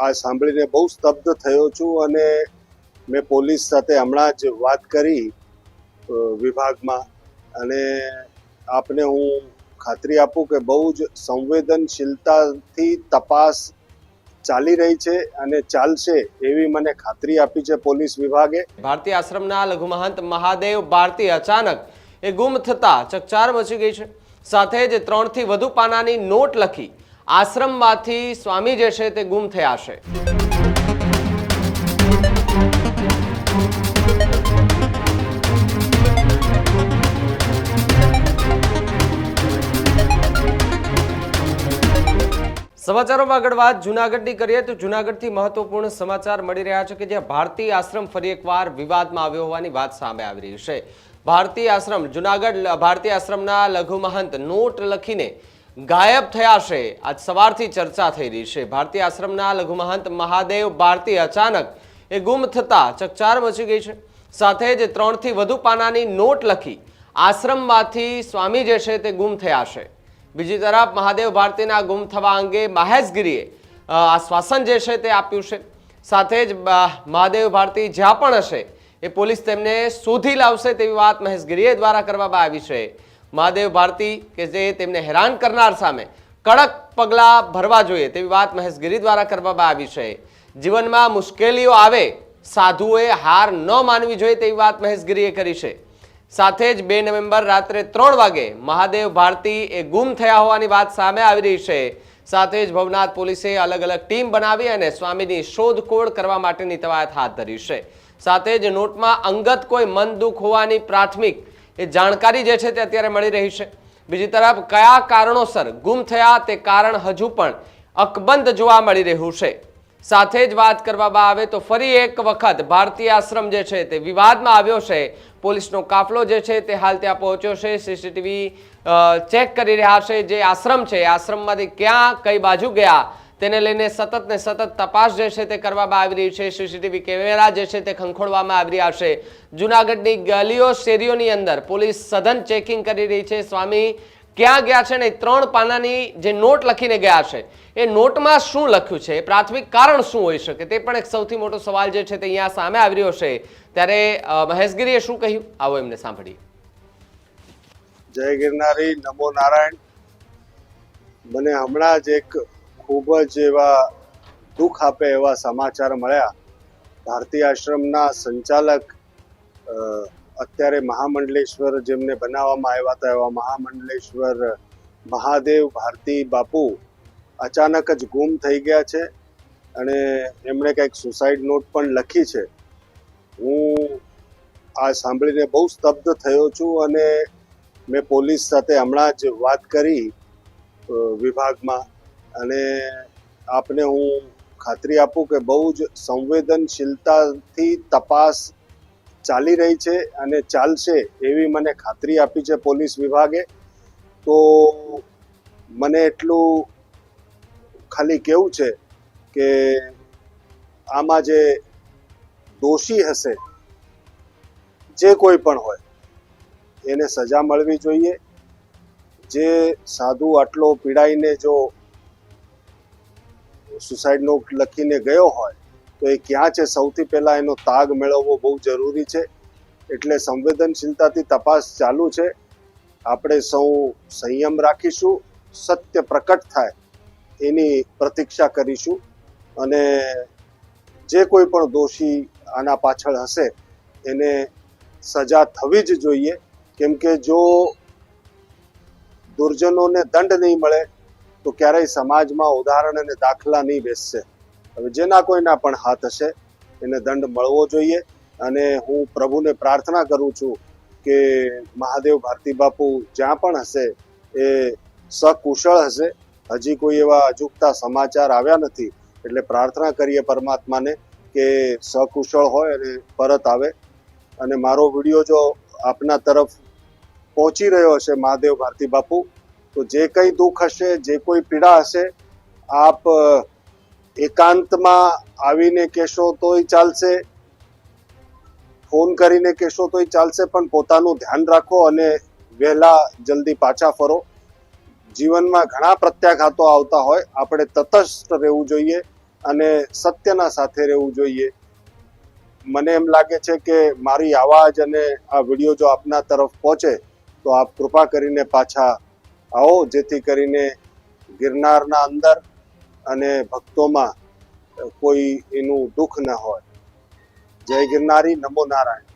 આ સાંભળીને બહુ સ્તબ્ધ થયો છું અને મેં પોલીસ સાથે હમણાં જ વાત કરી વિભાગમાં અને આપને હું ખાતરી આપું કે બહુ જ સંવેદનશીલતાથી તપાસ ચાલી રહી છે અને ચાલશે એવી મને ખાતરી આપી છે પોલીસ વિભાગે। ભારતીય આશ્રમના લઘુ મહંત મહાદેવ ભારતી અચાનક એ ગુમ થતા ચકચાર મચી ગઈ છે। સાથે જ 3 થી વધુ પાનાની નોટ લખી આશ્રમમાંથી સ્વામી જે છે તે ગુમ થયા છે। સમાચારોમાં આગળ વાત જૂનાગઢની કરીએ તો જૂનાગઢથી મહત્વપૂર્ણ સમાચાર મળી રહ્યા છે કે જ્યાં ભારતીય આશ્રમ ફરી એકવાર વિવાદમાં આવ્યો હોવાની વાત સામે આવી રહી છે। ભારતીય આશ્રમ જૂનાગઢ ભારતીય આશ્રમના લઘુ મહંત નોટ લખીને ગાયબ થયા છે। આજ સવારથી ચર્ચા થઈ રહી છે। ભારતીય આશ્રમના લઘુ મહંત મહાદેવ ભારતી અચાનક એ ગુમ થતા ચકચાર મચી ગઈ છે। સાથે જ 3 થી વધુ પાનાની નોટ લખી આશ્રમમાંથી સ્વામી જે છે તે ગુમ થયા છે। બીજી તરફ મહાદેવ ભારતીના ગુમ થવા અંગે મહેશગીરીએ આશ્વાસન જે છે તે આપ્યું છે। સાથે જ મહાદેવ ભારતી જ્યાં પણ હશે એ પોલીસ તેમને શોધી લાવશે તેવી વાત મહેશગીરીએ દ્વારા કરવામાં આવી છે। મહાદેવ ભારતી કે જે તેમને હેરાન કરનાર સામે કડક પગલાં ભરવા જોઈએ તેવી વાત મહેશગીરી દ્વારા કરવામાં આવી છે। જીવનમાં મુશ્કેલીઓ આવે સાધુઓએ હાર ન માનવી જોઈએ તેવી વાત મહેશગીરીએ કરી છે। સાથે જ 2 નવેમ્બર રાત્રે 3 વાગે મહાદેવ ભારતી એ ગુમ થયા હોવાની વાત સામે આવી રહી છે। સાથે જ ભવનાથ પોલીસે અલગ અલગ ટીમ બનાવી અને સ્વામીની શોધખોળ કરવા માટેની કવાયત હાથ ધરી છે। સાથે જ નોટમાં અંગત કોઈ મન દુઃખ હોવાની પ્રાથમિક એ જાણકારી જે છે તે અત્યારે મળી રહી છે। બીજી તરફ કયા કારણોસર ગુમ થયા તે કારણ હજુ પણ અકબંધ જોવા મળી રહ્યું છે। સાથે જ વાત કરવામાં આવે તો ફરી એક વખત ભારતીય આશ્રમ જે છે તે વિવાદમાં આવ્યો છે। પોલીસનો કાફલો જે છે તે હાલ ત્યાં પહોંચ્યો છે। સીસીટીવી ચેક કરી રહ્યા છે। જે આશ્રમ છે આશ્રમમાંથી ક્યાં કઈ બાજુ ગયા તેને લઈને સતત ને સતત તપાસ જે છે તે કરવામાં આવી રહી છે। સીસીટીવી કેમેરા જે છે તે ખંખોળવામાં આવી રહ્યા છે। જૂનાગઢની ગલીઓ શેરીઓની અંદર પોલીસ સઘન ચેકિંગ કરી રહી છે। સ્વામી ક્યાં ગયા છે ને 3 પાનાની જે નોટ લખીને ગયા છે એ નોટમાં શું લખ્યું છે, પ્રાથમિક કારણ શું હોઈ શકે તે પણ એક સૌથી મોટો સવાલ જે છે તે અહીંયા સામે આવી રહ્યો છે। ત્યારે મહેશગીરીએ શું કહ્યું આવો એમને સાંભળીએ। જય ગિરનારી, નમો નારાયણ। મને હમણાં જ એક ખૂબ જ એવા દુઃખ આપે એવા સમાચાર મળ્યા। ભારતીય આશ્રમના સંચાલક અત્યારે મહામંડલેશ્વર જેમને બનાવવામાં આવ્યા હતા એવા મહામંડલેશ્વર મહાદેવ ભારતી બાપુ અચાનક જ ગુમ થઈ ગયા છે અને એમણે કંઈક સુસાઇડ નોટ પણ લખી છે। હું આ સાંભળીને બહુ સ્તબ્ધ થયો છું અને મેં પોલીસ સાથે હમણાં જ વાત કરી વિભાગમાં અને આપને હું ખાતરી આપું કે બહુ જ સંવેદનશીલતાથી તપાસ ચાલી રહી છે અને ચાલશે એવી મને ખાતરી આપી છે પોલીસ વિભાગે। તો મને એટલું ખાલી કેવું છે કે આમાં જે દોષી હશે જે કોઈ પણ હોય એને સજા મળવી જોઈએ। જે સાધુ આટલો પીડાઈને જો સુસાઇડ નોટ લખીને ગયો હોય તો એ ક્યાં છે સૌથી પહેલા એનો તાગ મેળવવો બહુ જરૂરી છે। એટલે સંવેદનશીલતાથી તપાસ ચાલુ છે। આપણે સૌ સંયમ રાખીશું, સત્ય પ્રકટ થાય એની પ્રતીક્ષા કરીશું અને જે કોઈ પણ દોષી આના પાછળ હશે એને સજા થવી જ જોઈએ। કેમ કે જો દુર્જનોને દંડ નહીં મળે તો ક્યારેય સમાજમાં ઉદાહરણ અને દાખલા નહીં બેસશે। હવે જેના કોઈના પણ હાથ હશે એને દંડ મળવો જોઈએ અને હું પ્રભુને પ્રાર્થના કરું છું કે મહાદેવ ભારતી બાપુ જ્યાં પણ હશે એ સકુશળ હશે। હજી કોઈ એવા અજુગતા સમાચાર આવ્યા નથી એટલે પ્રાર્થના કરીએ પરમાત્માને કે સકુશળ હોય અને પરત આવે। અને મારો વિડીયો જો આપના તરફ પહોંચી રહ્યો હશે મહાદેવ ભારતી બાપુ તો જે કંઈ દુઃખ હશે, જે કોઈ પીડા હશે, આપ એકાંતમાં આવીને કહેશો તોય ચાલશે, ફોન કરીને કહેશો તોય ચાલશે, પણ પોતાનું ધ્યાન રાખો અને વહેલા જલ્દી પાછા ફરો। જીવનમાં ઘણા પ્રત્યાઘાતો આવતા હોય, આપણે તટસ્થ રહેવું જોઈએ અને સત્યના સાથે રહેવું જોઈએ. મને એમ લાગે છે કે મારી આવાજ અને આ વિડીયો જો આપના તરફ પહોંચે તો આપ કૃપા કરીને પાછા આવો, જેથી કરીને ગિરનારના અંદર અને ભક્તોમાં કોઈ એનું દુઃખ ન હોય. જય ગિરનારી, નમો નારાયણ.